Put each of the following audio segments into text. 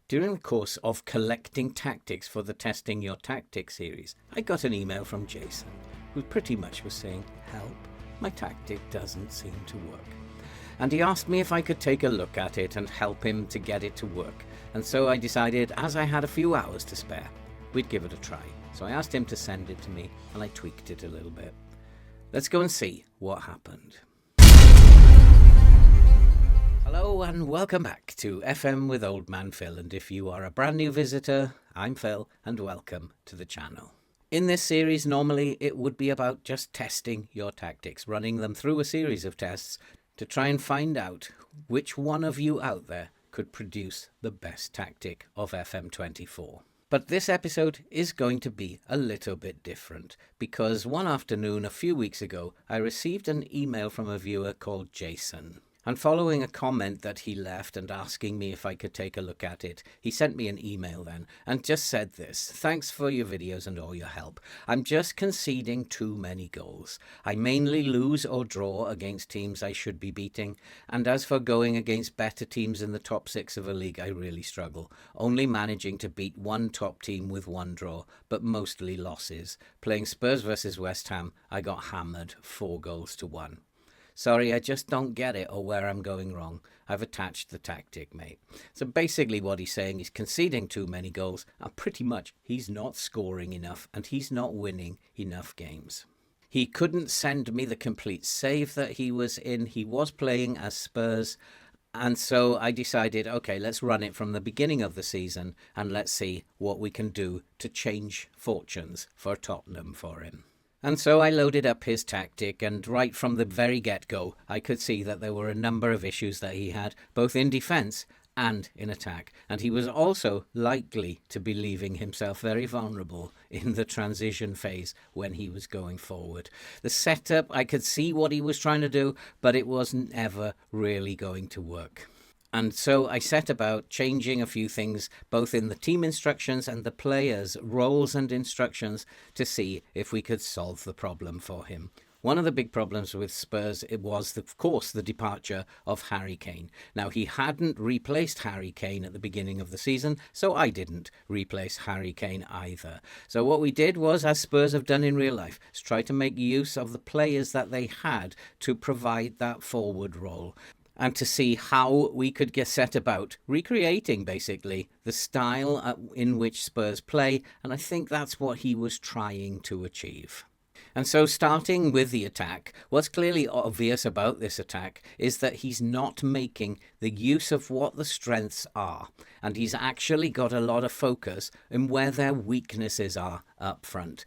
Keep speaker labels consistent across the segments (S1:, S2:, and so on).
S1: During the course of collecting tactics for the Testing Your Tactics series, I got an email from Jason, who pretty much was saying, "Help, my tactic doesn't seem to work." And he asked me if I could take a look at it and help him to get it to work. And so I decided, as I had a few hours to spare, we'd give it a try. So I asked him to send it to me, and I tweaked it a little bit. Let's go and see what happened. Hello and welcome back to FM with Old Man Phil, and if you are a brand new visitor, I'm Phil and welcome to the channel. In this series, normally it would be about just testing your tactics, running them through a series of tests to try and find out which one of you out there could produce the best tactic of FM24. But this episode is going to be a little bit different because one afternoon a few weeks ago, I received an email from a viewer called Jason. And following a comment that he left and asking me if I could take a look at it, he sent me an email then and just said this: "Thanks for your videos and all your help. I'm just conceding too many goals. I mainly lose or draw against teams I should be beating. And as for going against better teams in the top 6 of a league, I really struggle. Only managing to beat one top team with one draw, but mostly losses. Playing Spurs versus West Ham, I got hammered 4-1. Sorry, I just don't get it or where I'm going wrong. I've attached the tactic, mate." So basically what he's saying is conceding too many goals, and pretty much he's not scoring enough and he's not winning enough games. He couldn't send me the complete save that he was in. He was playing as Spurs. And so I decided, okay, let's run it from the beginning of the season and let's see what we can do to change fortunes for Tottenham for him. And so I loaded up his tactic, and right from the very get-go, I could see that there were a number of issues that he had, both in defence and in attack. And he was also likely to be leaving himself very vulnerable in the transition phase when he was going forward. The setup, I could see what he was trying to do, but it wasn't ever really going to work. And so I set about changing a few things, both in the team instructions and the players' roles and instructions, to see if we could solve the problem for him. One of the big problems with Spurs, it was, of course, the departure of Harry Kane. Now, he hadn't replaced Harry Kane at the beginning of the season, so I didn't replace Harry Kane either. So what we did was, as Spurs have done in real life, is try to make use of the players that they had to provide that forward role, and to see how we could get set about recreating, basically, the style in which Spurs play, and I think that's what he was trying to achieve. And so starting with the attack, what's clearly obvious about this attack is that he's not making the use of what the strengths are, and he's actually got a lot of focus in where their weaknesses are up front.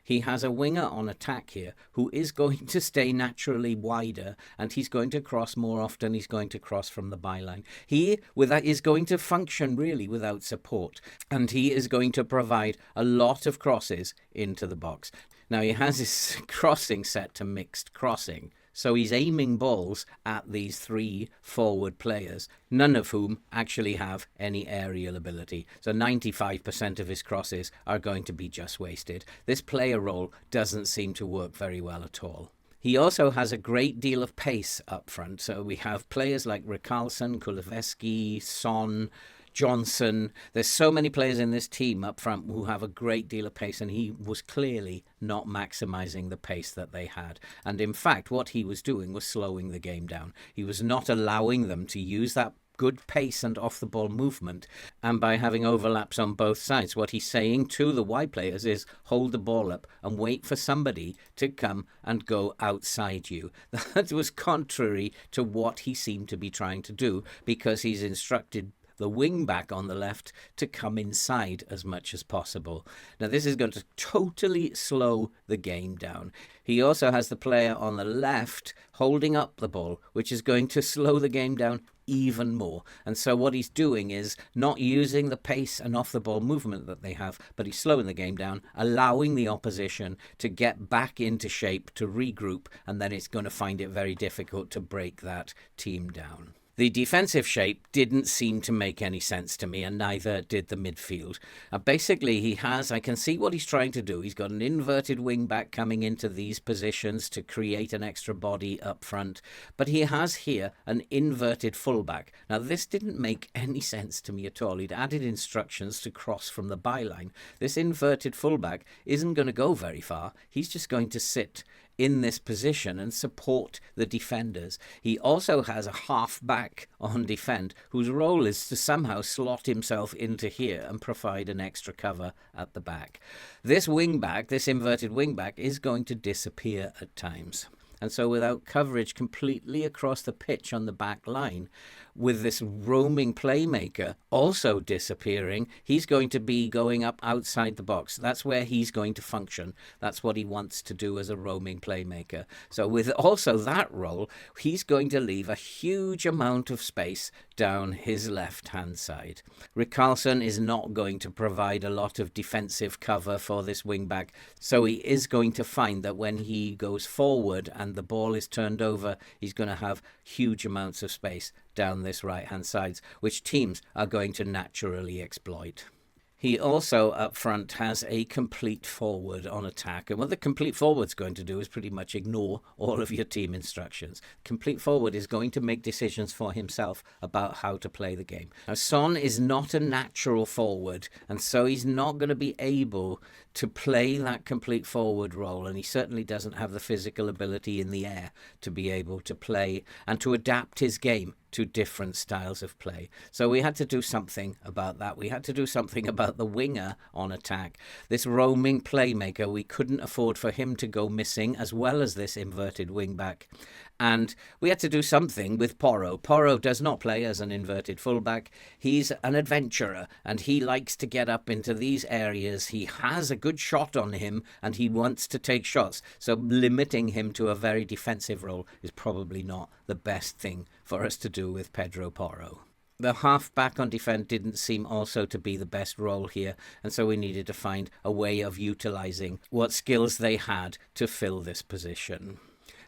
S1: He has a winger on attack here who is going to stay naturally wider, and he's going to cross more often. He's going to cross from the byline. He is going to function really without support, and he is going to provide a lot of crosses into the box. Now, he has his crossing set to mixed crossing, so he's aiming balls at these 3 forward players, none of whom actually have any aerial ability. So 95% of his crosses are going to be just wasted. This player role doesn't seem to work very well at all. He also has a great deal of pace up front. So we have players like Richarlison, Kulusevski, Son, Johnson. There's so many players in this team up front who have a great deal of pace, and he was clearly not maximising the pace that they had. And in fact, what he was doing was slowing the game down. He was not allowing them to use that good pace and off-the-ball movement. And by having overlaps on both sides, what he's saying to the wide players is hold the ball up and wait for somebody to come and go outside you. That was contrary to what he seemed to be trying to do, because he's instructed the wing back on the left to come inside as much as possible. Now, this is going to totally slow the game down. He also has the player on the left holding up the ball, which is going to slow the game down even more. And so what he's doing is not using the pace and off-the-ball movement that they have, but he's slowing the game down, allowing the opposition to get back into shape, to regroup, and then it's going to find it very difficult to break that team down. The defensive shape didn't seem to make any sense to me, and neither did the midfield. Basically, I can see what he's trying to do. He's got an inverted wing back coming into these positions to create an extra body up front, but he has here an inverted fullback. Now, this didn't make any sense to me at all. He'd added instructions to cross from the byline. This inverted fullback isn't going to go very far. He's just going to sit in this position and support the defenders. He also has a half back on defend whose role is to somehow slot himself into here and provide an extra cover at the back. This wing back, this inverted wing back, is going to disappear at times. And so without coverage completely across the pitch on the back line, with this roaming playmaker also disappearing, he's going to be going up outside the box. That's where he's going to function. That's what he wants to do as a roaming playmaker. So with also that role, he's going to leave a huge amount of space down his left-hand side. Richarlison is not going to provide a lot of defensive cover for this wing-back, so he is going to find that when he goes forward and the ball is turned over, he's going to have huge amounts of space down this right-hand side, which teams are going to naturally exploit. He also up front has a complete forward on attack. And what the complete forward's going to do is pretty much ignore all of your team instructions. Complete forward is going to make decisions for himself about how to play the game. Now, Son is not a natural forward, and so he's not going to be able to play that complete forward role, and he certainly doesn't have the physical ability in the air to be able to play and to adapt his game to different styles of play. So we had to do something about that. We had to do something about the winger on attack. This roaming playmaker, we couldn't afford for him to go missing, as well as this inverted wing back. And we had to do something with Porro. Porro does not play as an inverted fullback. He's an adventurer, and he likes to get up into these areas. He has a good shot on him, and he wants to take shots. So limiting him to a very defensive role is probably not the best thing for us to do with Pedro Porro. The half-back on defend didn't seem also to be the best role here, and so we needed to find a way of utilising what skills they had to fill this position.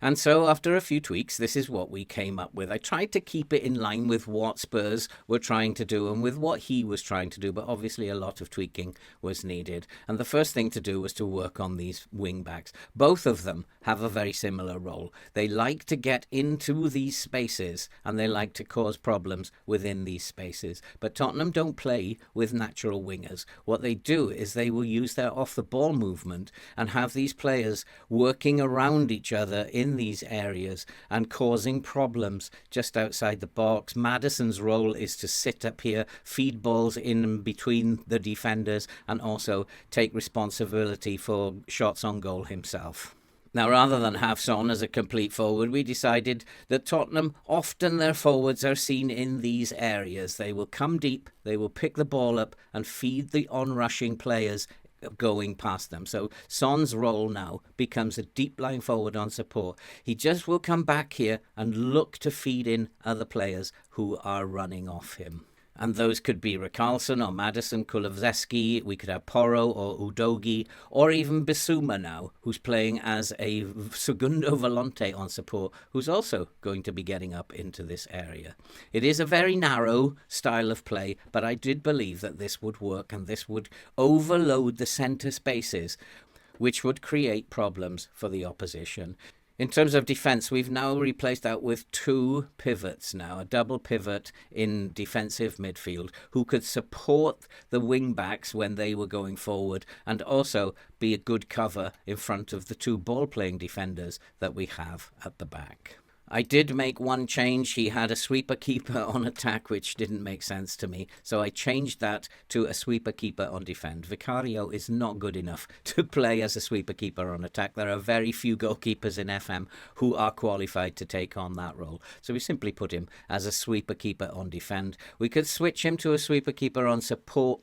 S1: And so after a few tweaks, this is what we came up with. I tried to keep it in line with what Spurs were trying to do and with what he was trying to do, but obviously a lot of tweaking was needed. And the first thing to do was to work on these wing backs. Both of them have a very similar role. They like to get into these spaces and they like to cause problems within these spaces. But Tottenham don't play with natural wingers. What they do is they will use their off-the-ball movement and have these players working around each other in these areas and causing problems just outside the box. Maddison's role is to sit up here, feed balls in between the defenders, and also take responsibility for shots on goal himself. Now, rather than have Son as a complete forward, we decided that Tottenham, often their forwards are seen in these areas. They will come deep, they will pick the ball up and feed the on-rushing players going past them. So Son's role now becomes a deep line forward on support. He just will come back here and look to feed in other players who are running off him. And those could be Richarlison or Maddison, Kulusevski. We could have Porro or Udogie, or even Bissouma now, who's playing as a segundo volante on support, who's also going to be getting up into this area. It is a very narrow style of play, but I did believe that this would work and this would overload the centre spaces, which would create problems for the opposition. In terms of defence, we've now replaced that with two pivots now, a double pivot in defensive midfield who could support the wing-backs when they were going forward and also be a good cover in front of the two ball-playing defenders that we have at the back. I did make one change. He had a sweeper keeper on attack, which didn't make sense to me. So I changed that to a sweeper keeper on defend. Vicario is not good enough to play as a sweeper keeper on attack. There are very few goalkeepers in FM who are qualified to take on that role. So we simply put him as a sweeper keeper on defend. We could switch him to a sweeper keeper on support,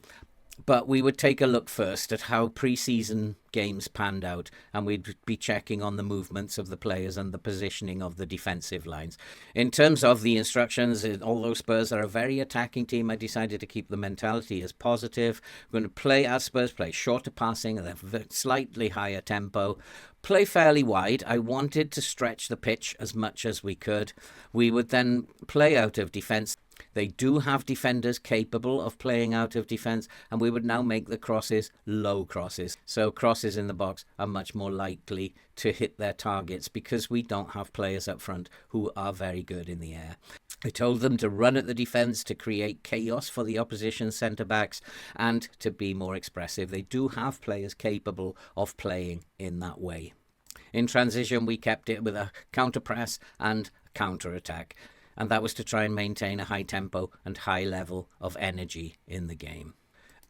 S1: But we would take a look first at how pre-season games panned out, and we'd be checking on the movements of the players and the positioning of the defensive lines. In terms of the instructions, although Spurs are a very attacking team, I decided to keep the mentality as positive. We're going to play as Spurs play, shorter passing, and a slightly higher tempo. Play fairly wide. I wanted to stretch the pitch as much as we could. We would then play out of defence. They do have defenders capable of playing out of defence, and we would now make the crosses low crosses. So crosses in the box are much more likely to hit their targets because we don't have players up front who are very good in the air. I told them to run at the defence, to create chaos for the opposition centre-backs, and to be more expressive. They do have players capable of playing in that way. In transition, we kept it with a counter-press and counter-attack, and that was to try and maintain a high tempo and high level of energy in the game.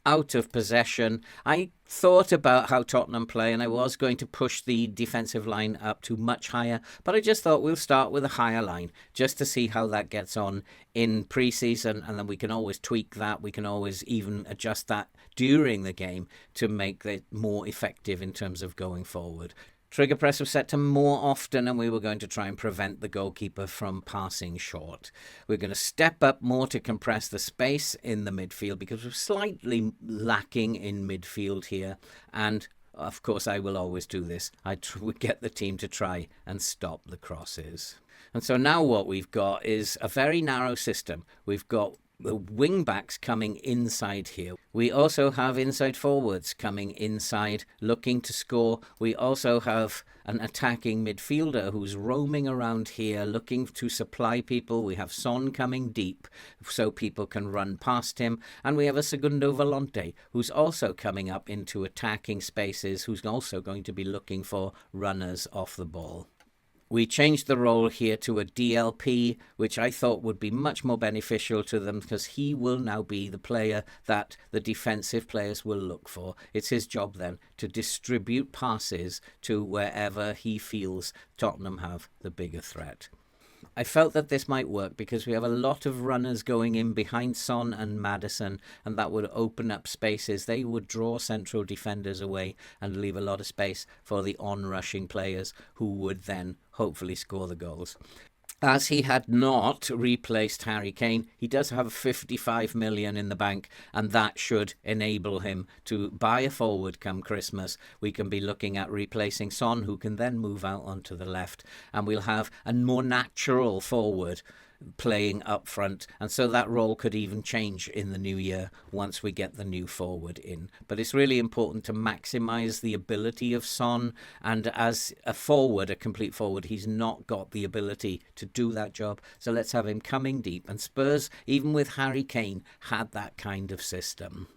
S1: Out of possession, I thought about how Tottenham play, and I was going to push the defensive line up to much higher, but I just thought we'll start with a higher line just to see how that gets on in pre-season, and then we can always tweak that. We can always even adjust that during the game to make it more effective in terms of going forward. Trigger press was set to more often, and we were going to try and prevent the goalkeeper from passing short. We're going to step up more to compress the space in the midfield because we're slightly lacking in midfield here. And of course, I will always do this. I would get the team to try and stop the crosses. And so now what we've got is a very narrow system. We've got the wing backs coming inside here. We also have inside forwards coming inside looking to score. We also have an attacking midfielder who's roaming around here looking to supply people. We have Son coming deep so people can run past him, and we have a Segundo Volante who's also coming up into attacking spaces, who's also going to be looking for runners off the ball. We changed the role here to a DLP, which I thought would be much more beneficial to them because he will now be the player that the defensive players will look for. It's his job then to distribute passes to wherever he feels Tottenham have the bigger threat. I felt that this might work because we have a lot of runners going in behind Son and Maddison, and that would open up spaces. They would draw central defenders away and leave a lot of space for the on-rushing players who would then hopefully score the goals. As he had not replaced Harry Kane, he does have 55 million in the bank, and that should enable him to buy a forward come Christmas. We can be looking at replacing Son, who can then move out onto the left, and we'll have a more natural forward playing up front, and so that role could even change in the new year once we get the new forward in. But it's really important to maximise the ability of Son, and as a forward, a complete forward, he's not got the ability to do that job, so let's have him coming deep. And Spurs, even with Harry Kane, had that kind of system.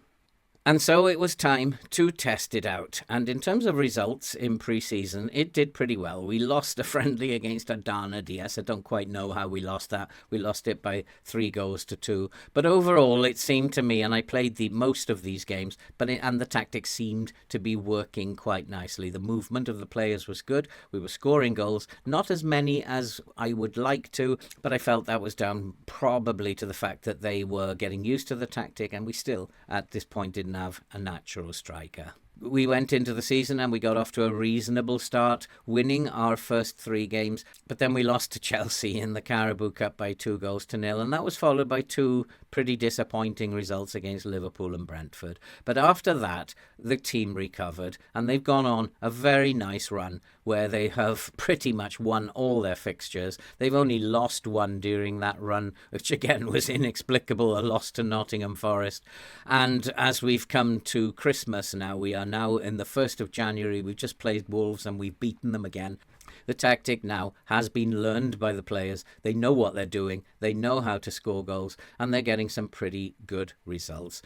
S1: And so it was time to test it out. And in terms of results in pre-season, it did pretty well. We lost a friendly against Adana DS. I don't quite know how we lost that. We lost it by 3-2. But overall, it seemed to me, and I played the most of these games, and the tactics seemed to be working quite nicely. The movement of the players was good. We were scoring goals, not as many as I would like to, but I felt that was down probably to the fact that they were getting used to the tactic, and we still, at this point, didn't have a natural striker. We went into the season and we got off to a reasonable start, winning our first 3 games, but then we lost to Chelsea in the Carabao Cup by 2-0, and that was followed by 2 pretty disappointing results against Liverpool and Brentford. But after that, the team recovered, and they've gone on a very nice run where they have pretty much won all their fixtures. They've only lost 1 during that run, which again was inexplicable, a loss to Nottingham Forest. And as we've come to Christmas now, we are now in the 1st of January, we've just played Wolves and we've beaten them again. The tactic now has been learned by the players. They know what they're doing, they know how to score goals, and they're getting some pretty good results.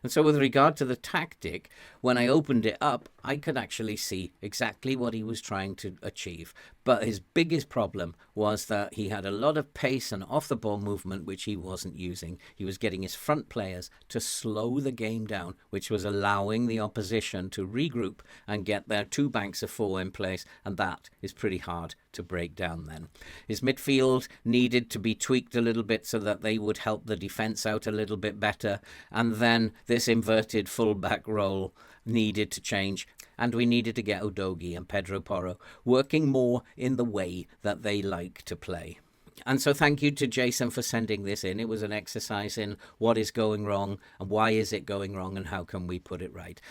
S1: And so with regard to the tactic, when I opened it up, I could actually see exactly what he was trying to achieve. But his biggest problem was that he had a lot of pace and off-the-ball movement, which he wasn't using. He was getting his front players to slow the game down, which was allowing the opposition to regroup and get their 2 banks of 4 in place, and that is pretty hard to break down then. His midfield needed to be tweaked a little bit so that they would help the defence out a little bit better, and then this inverted fullback role needed to change, and we needed to get Udogie and Pedro Porro working more in the way that they like to play. And so thank you to Jason for sending this in. It was an exercise in what is going wrong and why is it going wrong and how can we put it right.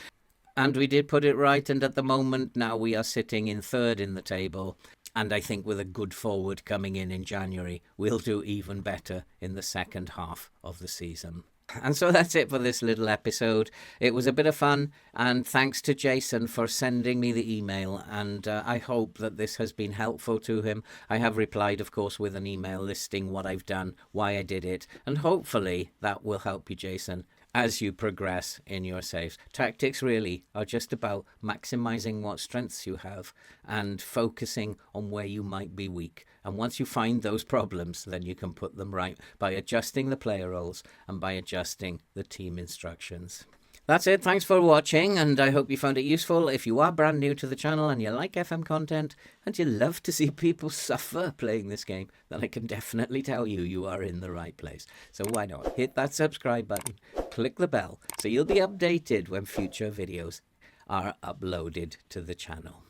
S1: And we did put it right, and at the moment now we are sitting in third in the table. And I think with a good forward coming in January, we'll do even better in the second half of the season. And so that's it for this little episode. It was a bit of fun, and thanks to Jason for sending me the email, and I hope that this has been helpful to him. I have replied, of course, with an email listing what I've done, why I did it, and hopefully that will help you, Jason, as you progress in your saves. Tactics really are just about maximizing what strengths you have and focusing on where you might be weak. And once you find those problems, then you can put them right by adjusting the player roles and by adjusting the team instructions. That's it. Thanks for watching, and I hope you found it useful. If you are brand new to the channel and you like FM content and you love to see people suffer playing this game, then I can definitely tell you you are in the right place. So why not hit that subscribe button, click the bell, so you'll be updated when future videos are uploaded to the channel.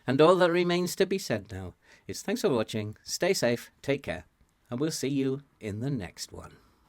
S1: And all that remains to be said now is thanks for watching, stay safe, take care, and we'll see you in the next one.